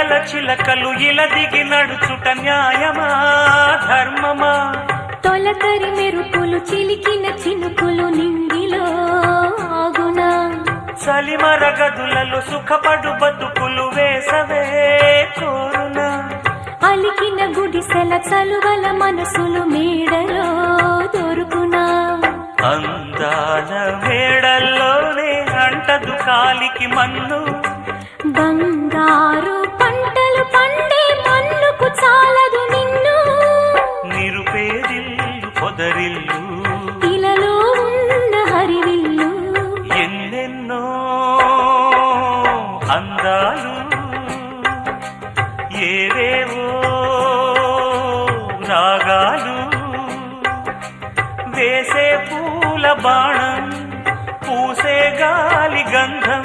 గల చిలకలు ఇలా దిగి నడుచుట న్యాయమా ధర్మమా? తొలకరి మెరుపులు చిలికిన చినుకులు నింగిలో ఆగునా? చలిమర గదులలో సుఖపడు బతుకులు వేసవే కోరునా? అలికిన గుడిసెల చలువల మనసులు మేడలో దొరుకునా? అందాల మేడల్లోనే అంటదు కాలికి మన్ను. బంగారు పంటలు పండే మన్నుకు చాలదు నిన్ను. నిరుపేదిల్లు పొదరిల్లు ఇలలో ఉన్న హరివిల్లు ఎన్నెన్నో అందాలు ఏవేవో రాగాలు వేసే పూల బాణం పూసే గాలి గంధం